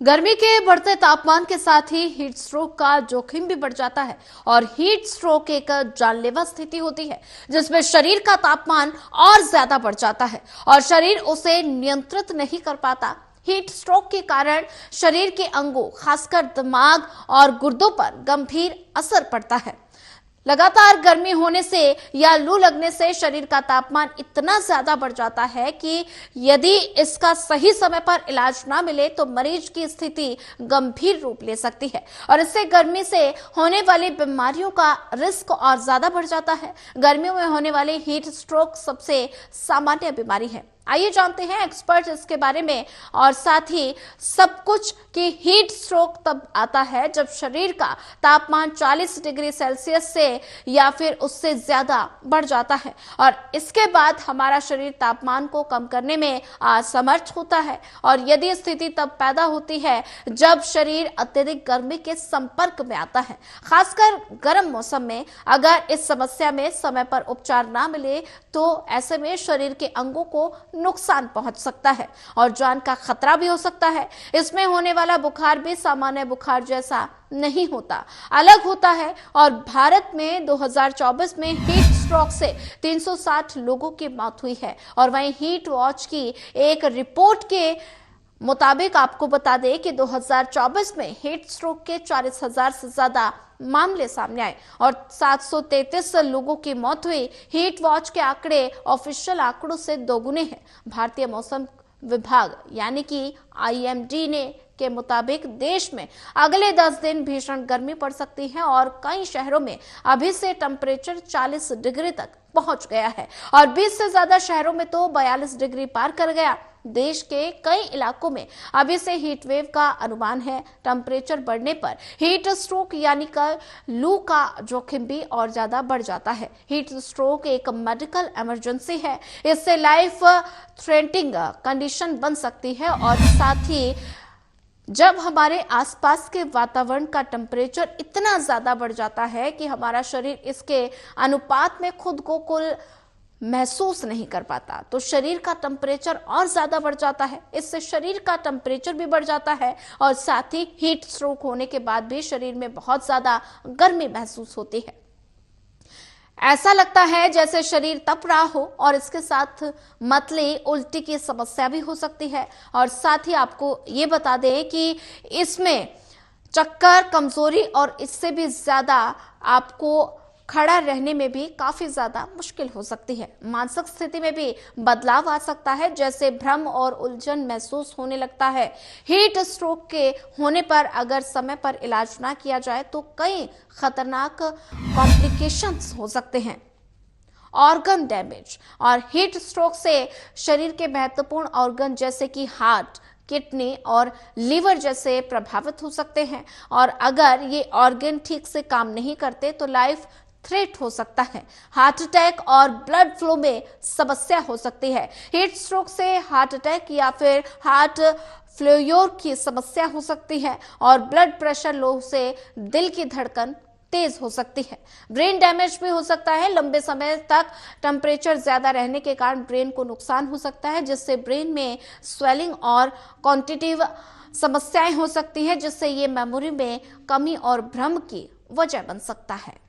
गर्मी के बढ़ते तापमान के साथ ही हीट स्ट्रोक का जोखिम भी बढ़ जाता है और हीट स्ट्रोक एक जानलेवा स्थिति होती है जिसमें शरीर का तापमान और ज्यादा बढ़ जाता है और शरीर उसे नियंत्रित नहीं कर पाता। हीट स्ट्रोक के कारण शरीर के अंगों, खासकर दिमाग और गुर्दों पर गंभीर असर पड़ता है। लगातार गर्मी होने से या लू लगने से शरीर का तापमान इतना ज्यादा बढ़ जाता है कि यदि इसका सही समय पर इलाज ना मिले तो मरीज की स्थिति गंभीर रूप ले सकती है और इससे गर्मी से होने वाली बीमारियों का रिस्क और ज्यादा बढ़ जाता है। गर्मियों में होने वाली हीट स्ट्रोक सबसे सामान्य बीमारी है। आइए जानते हैं एक्सपर्ट इसके बारे में और साथ ही सब कुछ कि हीट स्ट्रोक तब आता है जब शरीर का तापमान 40 डिग्री सेल्सियस से या फिर उससे ज्यादा बढ़ जाता है और इसके बाद हमारा शरीर तापमान को कम करने में असमर्थ होता है। और यदि स्थिति तब पैदा होती है जब शरीर अत्यधिक गर्मी के संपर्क में आता है, खासकर गर्म मौसम में। अगर इस समस्या में समय पर उपचार ना मिले तो ऐसे में शरीर के अंगों को नुकसान पहुंच सकता है और जान का खतरा भी हो सकता है। इसमें होने वाला बुखार भी सामान्य बुखार जैसा नहीं होता, अलग होता है। और भारत में 2024 में हीट स्ट्रोक से 360 लोगों की मौत हुई है और वहीं हीट वॉच की एक रिपोर्ट के मुताबिक आपको बता दें कि 2024 में हीट स्ट्रोक के 40,000 से ज्यादा मामले सामने आए और 733 लोगों की मौत हुई। हीट वॉच के आंकड़े ऑफिशियल आंकड़ों से दोगुने हैं। भारतीय मौसम विभाग यानी कि IMD ने के मुताबिक देश में अगले 10 दिन भीषण गर्मी पड़ सकती है और कई शहरों में अभी से टेम्परेचर 40 डिग्री तक पहुंच गया है और 20 से ज्यादा शहरों में तो 42 डिग्री पार कर गया। देश के कई इलाकों में अभी से हीट वेव का अनुमान है। टेम्परेचर बढ़ने पर हीट स्ट्रोक यानी कि लू का जोखिम भी और ज्यादा बढ़ जाता है। हीट स्ट्रोक एक मेडिकल इमरजेंसी है, इससे लाइफ थ्रेटनिंग कंडीशन बन सकती है और साथ ही जब हमारे आसपास के वातावरण का टेम्परेचर इतना ज्यादा बढ़ जाता है कि हमारा शरीर इसके अनुपात में खुद को कुल महसूस नहीं कर पाता तो शरीर का टेम्परेचर और ज्यादा बढ़ जाता है। इससे शरीर का टेम्परेचर भी बढ़ जाता है और साथ ही हीट स्ट्रोक होने के बाद भी शरीर में बहुत ज्यादा गर्मी महसूस होती है। ऐसा लगता है जैसे शरीर तप रहा हो और इसके साथ मतली, उल्टी की समस्या भी हो सकती है। और साथ ही आपको ये बता दें कि इसमें चक्कर, कमजोरी और इससे भी ज्यादा आपको खड़ा रहने में भी काफी ज्यादा मुश्किल हो सकती है। मानसिक स्थिति में भी बदलाव आ सकता है, जैसे भ्रम और उलझन महसूस होने लगता है। हीट स्ट्रोक के होने पर अगर समय पर इलाज ना किया जाए तो कई खतरनाक कॉम्प्लिकेशंस हो सकते हैं। ऑर्गन डैमेज और हीट स्ट्रोक से शरीर के महत्वपूर्ण ऑर्गन जैसे कि हार्ट, किडनी और लीवर जैसे प्रभावित हो सकते हैं और अगर ये ऑर्गन ठीक से काम नहीं करते तो लाइफ थ्रेट हो सकता है। हार्ट अटैक और ब्लड फ्लो में समस्या हो सकती है। हीट स्ट्रोक से हार्ट अटैक या फिर हार्ट फेल्योर की समस्या हो सकती है और ब्लड प्रेशर लो से दिल की धड़कन तेज हो सकती है। ब्रेन डैमेज भी हो सकता है। लंबे समय तक टेम्परेचर ज्यादा रहने के कारण ब्रेन को नुकसान हो सकता है, जिससे ब्रेन में स्वेलिंग और कॉग्निटिव समस्याएं हो सकती है, जिससे ये मेमोरी में कमी और भ्रम की वजह बन सकता है।